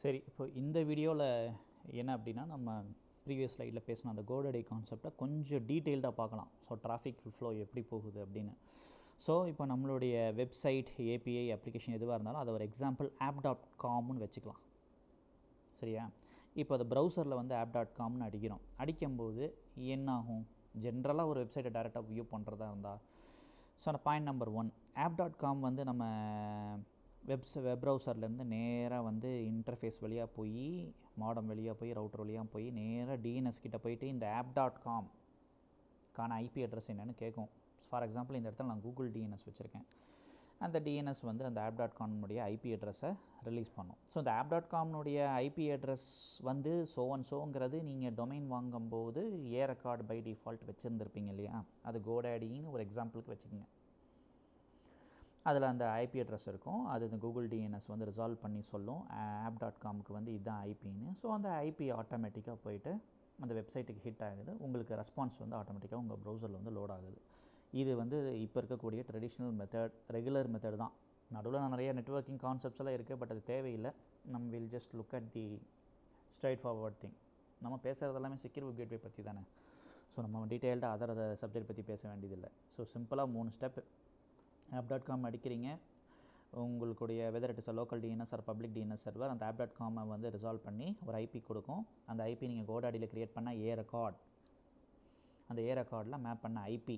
சரி, இப்போ இந்த வீடியோவில் என்ன அப்படின்னா, நம்ம ப்ரீவியஸ் ஸ்லைடில் பேசின அந்த GoDaddy கான்செப்டை கொஞ்சம் டீட்டெயில்டாக பார்க்கலாம். ஸோ டிராஃபிக் ஃப்ளோ எப்படி போகுது அப்படின்னு. ஸோ இப்போ நம்மளுடைய வெப்சைட், ஏபிஐ, அப்ளிகேஷன் எதுவாக இருந்தாலும் அதை ஒரு எக்ஸாம்பிள் app.comனு வச்சுக்கலாம். சரியா? இப்போ அது ப்ரௌசரில் வந்து app.comனு அடிக்கிறோம். அடிக்கும்போது என்ன ஆகும்? ஜென்ரலாக ஒரு வெப்சைட்டை டைரெக்டாக வியூ பண்ணுறதா இருந்தால், ஸோ அந்த பாயிண்ட் நம்பர் 1, app.com வந்து நம்ம வெப் ப்ரௌசர்லேருந்து நேராக வந்து இன்டர்ஃபேஸ் வழியாக போய், மாடம் வழியாக போய், ரவுட்டர் வழியாக போய் நேராக டிஎன்எஸ் கிட்ட போயிட்டு இந்த app.com-கான ஐபி அட்ரஸ் என்னென்னு கேட்கும். ஃபார் எக்ஸாம்பிள் இந்த இடத்துல நான் கூகுள் டிஎன்எஸ் வச்சுருக்கேன். அந்த டிஎன்எஸ் வந்து அந்த app.com-உடைய ஐபி அட்ரஸை ரிலீஸ் பண்ணும். ஸோ இந்த app.com-உடைய ஐபி அட்ரஸ் வந்து ஸோங்கிறது நீங்கள் டொமைன் வாங்கும்போது ரெக்கார்ட் பை டிஃபால்ட் வச்சுருந்துருப்பீங்க இல்லையா? அது GoDaddyன்னு ஒரு எக்ஸாம்பிளுக்கு வச்சுக்கோங்க. அதில் அந்த ஐபி அட்ரஸ் இருக்கும். அது இந்த கூகுள் டிஎன்எஸ் வந்து ரிசால்வ் பண்ணி சொல்லும் app.com-க்கு வந்து இதுதான் ஐபின்னு. ஸோ அந்த ஐபி ஆட்டோமேட்டிக்காக போயிட்டு அந்த வெப்சைட்டுக்கு ஹிட் ஆகுது. உங்களுக்கு ரெஸ்பான்ஸ் வந்து ஆட்டோமேட்டிக்காக உங்கள் ப்ரௌசரில் வந்து லோட் ஆகுது. இது வந்து இப்போ இருக்கக்கூடிய ட்ரெடிஷ்னல் மெத்தட், ரெகுலர் மெத்தட் தான். நடுவில் நிறைய நெட்வொர்க்கிங் கான்செப்ட்ஸ் எல்லாம் இருக்குது, பட் அது தேவையில்லை. நம்ம will just look at the straight forward thing. நம்ம பேசுகிறது எல்லாமே செக்யூர் வெப் கேட்வே பற்றி தானே. ஸோ நம்ம டீட்டெயில்டாக அதர் சப்ஜெக்ட் பற்றி பேச வேண்டியதில்லை. ஸோ சிம்பிளாக 3 ஸ்டெப். app.com அடிக்கிறீங்க. உங்களுடைய whether it is a local DNS or public DNS server அந்த app.com-ஐ வந்து ரிசால்வ் பண்ணி ஒரு ஐபி கொடுக்கும். அந்த ஐபி நீங்கள் GoDaddyயில் க்ரியேட் பண்ண ரெக்கார்ட், அந்த ரெக்கார்டில் மேப் பண்ண IP,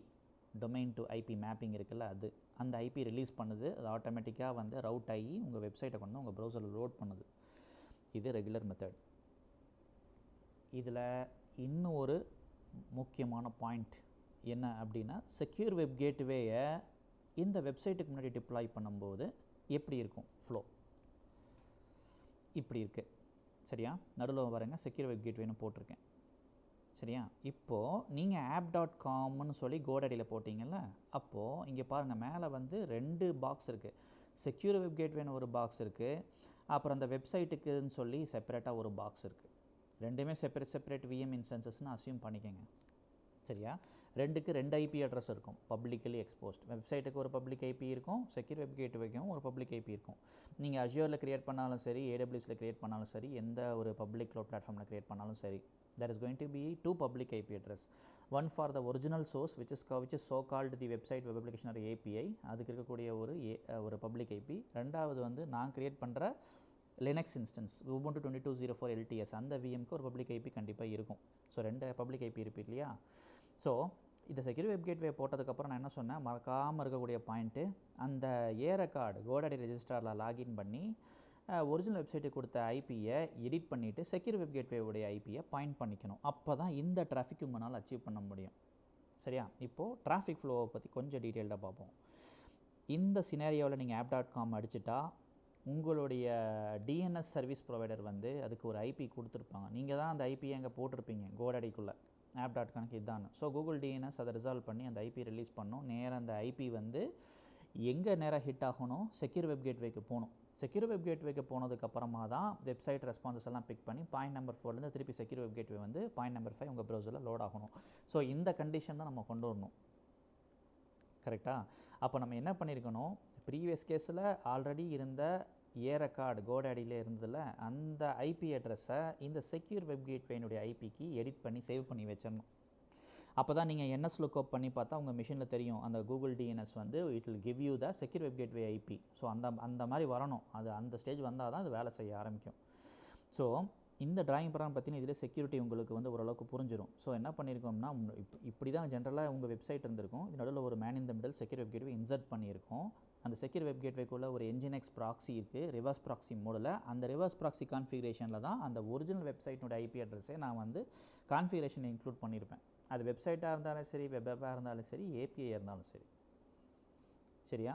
domain to IP mapping இருக்குல்ல, அது அந்த ஐபி ரிலீஸ் பண்ணுது. அது ஆட்டோமேட்டிக்காக வந்து ரவுட் ஆகி உங்கள் வெப்சைட்டை கொண்டு உங்கள் ப்ரௌசரில் லோட் பண்ணுது. இது ரெகுலர் மெத்தட். இதில் இன்னும் ஒரு முக்கியமான பாயிண்ட் என்ன அப்படின்னா, செக்யூர் வெப் கேட்வேயை இந்த வெப்சைட்டுக்கு முன்னாடி டிப்ளாய் பண்ணும்போது எப்படி இருக்கும் ஃப்ளோ? இப்படி இருக்குது. சரியா? நடுவில் பாருங்கள், செக்யூர் வெப் கேட்வேன்னு போட்டிருக்கேன். சரியா? இப்போது நீங்கள் app.comனு சொல்லி GoDaddyயில் போட்டிங்கல்ல, அப்போது இங்கே பாருங்கள், மேலே வந்து 2 பாக்ஸ் இருக்குது. செக்யூர் வெப் கேட்வேன்னு ஒரு பாக்ஸ் இருக்குது, அப்புறம் அந்த வெப்சைட்டுக்குன்னு சொல்லி செப்பரேட்டாக ஒரு பாக்ஸ் இருக்குது. ரெண்டுமே செப்பரேட் விஎம் இன்ஸ்டன்சஸ்ன்னு அசியூம் பண்ணிக்கோங்க. சரியா? 2க்கு 2 ஐபி அட்ரஸ் இருக்கும், பப்ளிக்கலி எக்ஸ்போஸ்ட். வெப்சைட்டுக்கு ஒரு பப்ளிக் ஐபி இருக்கும், செக்யூர் வெப் கேட்வேக்கும் ஒரு பப்ளிக் ஐபி இருக்கும். நீங்கள் அஜூரில் க்ரியேட் பண்ணாலும் சரி, ஏடபிள்யூஎஸில் க்ரியேட் பண்ணாலும் சரி, எந்த ஒரு பப்ளிக் க்ளவுட் பிளாட்ஃபார்மில் க்ரியேட் பண்ணாலும் சரி, there is going to be 2 public IP address. One for the original source which is so called the website web application or API, அதுக்கு இருக்கக்கூடிய ஒரு பப்ளிக் ஐபி. ரெண்டாவது வந்து நான் க்ரியேட் பண்ணுற லினக்ஸ் இன்ஸ்டன்ஸ் Ubuntu 22.04 LTS அந்த விஎம்க்கு ஒரு பப்ளிக் ஐபி கண்டிப்பாக இருக்கும். ஸோ 2 பப்ளிக் ஐபி இருப்பீங்க இல்லையா? ஸோ இந்த செக்யூர் வெப் கேட்வே போட்டதுக்கப்புறம் நான் என்ன சொன்னேன், மறக்காமல் இருக்கக்கூடிய பாயிண்ட்டு, அந்த ரெக்கார்டு GoDaddy ரெஜிஸ்டரில் லாகின் பண்ணி ஒரிஜினல் வெப்சைட்டுக்கு கொடுத்த ஐபியை எடிட் பண்ணிவிட்டு செக்யூர் வெப் கேட்வேவுடைய ஐபியை பாயிண்ட் பண்ணிக்கணும். அப்போ தான் இந்த டிராஃபிக் உங்களால் அச்சீவ் பண்ண முடியும். சரியா? இப்போது டிராஃபிக் ஃப்ளோவை பற்றி கொஞ்சம் டீட்டெயில்டாக பார்ப்போம். இந்த சினாரியோவில் நீங்கள் app.com அடிச்சிட்டா உங்களுடைய டிஎன்எஸ் சர்வீஸ் ப்ரொவைடர் வந்து அதுக்கு ஒரு ஐபி கொடுத்துருப்பாங்க. நீங்கள் தான் அந்த ஐபியை அங்கே போட்டிருப்பீங்க GoDaddyக்குள்ளே app.comக்கு இதுதான். ஸோ கூகுள் டிஎன்எஸ் அதை ரிசால்வ் பண்ணி அந்த ஐபி ரிலீஸ் பண்ணணும். நேராக அந்த ஐபி வந்து எங்கே நேராக ஹிட் ஆகணும்? செக்யூர் வெப் கேட்வேக்கு போகணும். செக்யூர் வெப் கேட்வேக்கு போனதுக்கப்புறமா தான் வெப்சைட் ரெஸ்பான்சஸ் எல்லாம் பிக் பண்ணி பாயிண்ட் நம்பர் 4லேருந்து திருப்பி செக்யூர் வெப் கேட்வே வந்து பாயிண்ட் நம்பர் 5 உங்கள் ப்ரௌசரில் லோட் ஆகணும். ஸோ இந்த கண்டிஷன் தான் நம்ம கொண்டு வரணும். கரெக்டாக? அப்போ நம்ம என்ன பண்ணியிருக்கணும், ப்ரீவியஸ் கேஸில் ஆல்ரெடி இருந்த ரெக்கார்டு GoDaddyயில் இருந்ததில்ல, அந்த ஐபி அட்ரஸை இந்த செக்யூர் வெப் கேட்வேனுடைய ஐபிக்கு எடிட் பண்ணி சேவ் பண்ணி வச்சிடணும். அப்போ தான் நீங்கள் என்எஸ் லுக்அப் பண்ணி பார்த்தா உங்கள் மிஷினில் தெரியும், அந்த கூகுள் டிஎன்எஸ் வந்து it will give you the secure web gateway IP. So அந்த மாதிரி வரணும். அது அந்த ஸ்டேஜ் வந்தால் தான் அது வேலை செய்ய ஆரம்பிக்கும். ஸோ இந்த டிராயிங் ப்ரோக்ராம் பற்றின இதில் செக்யூரிட்டி உங்களுக்கு வந்து ஓரளவுக்கு புரிஞ்சிடும். ஸோ என்ன பண்ணியிருக்கோம்னா, இப்படி தான் ஜென்ரலாக உங்கள் வெப்சைட் இருந்திருக்கும். இது நடுவில் ஒரு man in the middle secure web gateway insert பண்ணியிருக்கோம். அந்த செக்யூர் வெப் கேட்வேக்குள்ளே ஒரு NGINX ப்ராக்ஸி இருக்குது, ரிவர்ஸ் ப்ராக்ஸி மோடில். அந்த ரிவர்ஸ் ப்ராக்ஸி கான்ஃபிகரேஷனில் தான் அந்த ஒரிஜினல் வெப்சைட்டோட ஐபி அட்ரஸே நான் வந்து கான்ஃபிகரேஷன் இன்க்ளூட் பண்ணியிருப்பேன். அது வெப்சைட்டாக இருந்தாலும் சரி, வெப்பாக இருந்தாலும் சரி, ஏபிஐ இருந்தாலும் சரி. சரியா?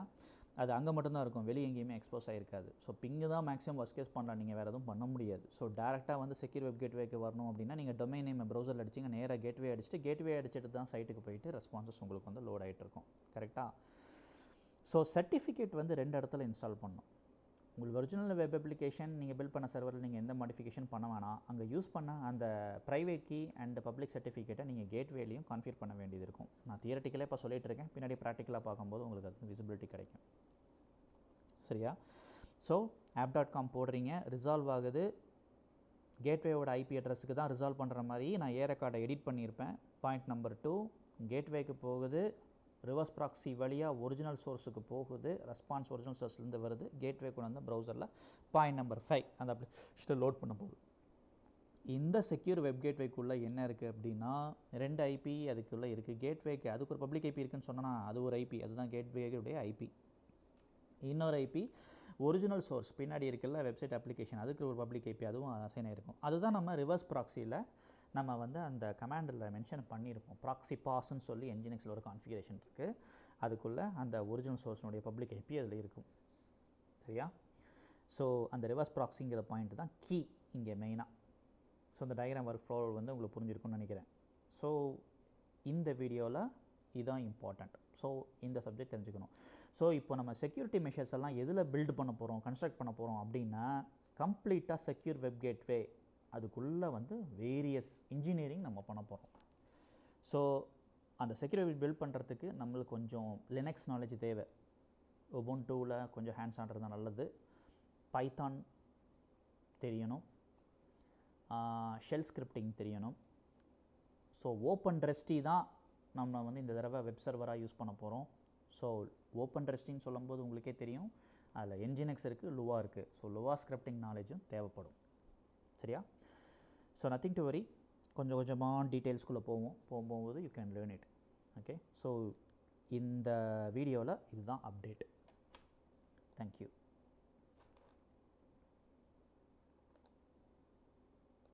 அது அங்கே மட்டும்தான் இருக்கும், வெளியே எங்கேயுமே எக்ஸ்போஸ் ஆகிருக்காது. ஸோ பிங்கு தான் மேக்ஸிமம் ஒர்க் கேஸ் பண்ணலாம், நீங்கள் வேறு எதுவும் பண்ண முடியாது. ஸோ டேரெக்டாக வந்து செக்யூர் வெப் கேட்வேக்கு வரணும் அப்படின்னா நீங்கள் டொமைன் நேம் ப்ரௌசரில் அடிச்சிங்க, நேராக கேட்வே அடிச்சுட்டு தான் சைட்டுக்கு போயிட்டு ரெஸ்பான்சஸ் உங்களுக்கு வந்து லோட் ஆகிட்டு இருக்கும். கரெக்டாக? ஸோ சர்டிஃபிகேட் வந்து 2 இடத்துல இன்ஸ்டால் பண்ணணும். உங்கள் ஒரிஜினல் வெப் அப்ளிகேஷன் நீங்கள் பில்ட் பண்ண சர்வரில் நீங்கள் எந்த மாடிஃபிகேஷன் பண்ண வேணாம். அங்கே யூஸ் பண்ண அந்த ப்ரைவேட் கீ அண்ட் பப்ளிக் சர்டிஃபிகேட்டை நீங்கள் கேட்வேலையும் கான்ஃபிகர் பண்ண வேண்டியது இருக்கும். நான் தியரட்டிக்கலாக இப்போ சொல்லிட்டு இருக்கேன், பின்னாடி ப்ராக்டிக்கலாக பார்க்கும்போது உங்களுக்கு அது விசிபிலிட்டி கிடைக்கும். சரியா? ஸோ app.com போடுறீங்க, ரிசால்வ் ஆகுது. கேட்வேயோட ஐபி அட்ரஸுக்கு தான் ரிசால்வ் பண்ணுற மாதிரி நான் ஏ ரெக்கார்டை எடிட் பண்ணியிருப்பேன். பாயிண்ட் நம்பர் 2, கேட்வேக்கு போகுது, ரிவர்ஸ் ப்ராக்ஸி வழியாக ஒரிஜினல் சோர்ஸுக்கு போகுது, ரெஸ்பான்ஸ் ஒரிஜினல் சோர்ஸ்லேருந்து வருது, கேட்வே கொண்டு வந்து ப்ரௌசரில். பாயிண்ட் நம்பர் 5, அந்த அப்ளிகேஷனை லோட் பண்ண போகுது. இந்த செக்யூர் வெப் கேட்வேக்குள்ளே என்ன இருக்குது அப்படின்னா 2 ஐபி அதுக்குள்ளே இருக்குது. கேட்வேக்கு அதுக்கு ஒரு பப்ளிக் ஐபி இருக்குன்னு சொன்னால் அது ஒரு ஐபி, அதுதான் கேட்வேக்குடைய ஐபி. இன்னொரு ஐபி ஒரிஜினல் சோர்ஸ் பின்னாடி இருக்குல்ல வெப்சைட் அப்ளிகேஷன், அதுக்கு ஒரு பப்ளிக் ஐபி, அதுவும் அசைன் ஆகிருக்கும். அதுதான் நம்ம ரிவர்ஸ் ப்ராக்ஸியில் நம்ம வந்து அந்த கமாண்டில் மென்ஷன் பண்ணியிருப்போம். ப்ராக்ஸி பாஸ்ன்னு சொல்லி என்ஜினிக்ஸில் ஒரு கான்ஃபிகரேஷன் இருக்குது. அதுக்குள்ளே அந்த ஒரிஜினல் சோர்ஸினுடைய பப்ளிக் ஐபி அதில் இருக்கும். சரியா? ஸோ அந்த ரிவர்ஸ் ப்ராக்ஸிங்கிற பாயிண்ட் தான் கீ இங்கே மெயினாக. ஸோ அந்த டயக்ராம் ஒர்க் ஃப்ளோ வந்து உங்களுக்கு புரிஞ்சிருக்கும்னு நினைக்கிறேன். ஸோ இந்த வீடியோவில் இதுதான் இம்பார்ட்டண்ட். ஸோ இந்த சப்ஜெக்ட் தெரிஞ்சுக்கணும். ஸோ இப்போ நம்ம செக்யூரிட்டி மெஷர்ஸ் எல்லாம் எதில் பில்ட் பண்ண போகிறோம், கன்ஸ்ட்ரக்ட் பண்ண போகிறோம் அப்படின்னா கம்ப்ளீட்டாக செக்யூர் வெப் கேட்வே அதுக்குள்ளே வந்து வேரியஸ் இன்ஜினியரிங் நம்ம பண்ண போகிறோம். ஸோ அந்த செக்யூர் வெப் பில்ட் பண்ணுறதுக்கு நம்மளுக்கு கொஞ்சம் லினக்ஸ் நாலேஜ் தேவை. உபுண்டுவில் கொஞ்சம் ஹேண்ட்ஸ் ஆன் இருந்தால் நல்லது. பைத்தான் தெரியணும், ஷெல் ஸ்கிரிப்டிங் தெரியணும். ஸோ ஓப்பன்ட்ரெஸ்டி தான் நம்ம வந்து இந்த தடவை வெப் சர்வராக யூஸ் பண்ண போகிறோம். ஸோ ஓப்பன்ட்ரெஸ்டின்னு சொல்லும்போது உங்களுக்கே தெரியும், அதில் என்ஜினிக்ஸ் இருக்குது, லுவா இருக்குது. ஸோ லுவா ஸ்கிரிப்டிங் நாலேஜும் தேவைப்படும். சரியா? ஸோ நத்திங் டு வரி, கொஞ்சம் கொஞ்சமாக டீட்டெயில்ஸ்குள்ளே போகும்போது you can learn it. Okay, so இந்த வீடியோவில் இதுதான் அப்டேட். தேங்க்யூ.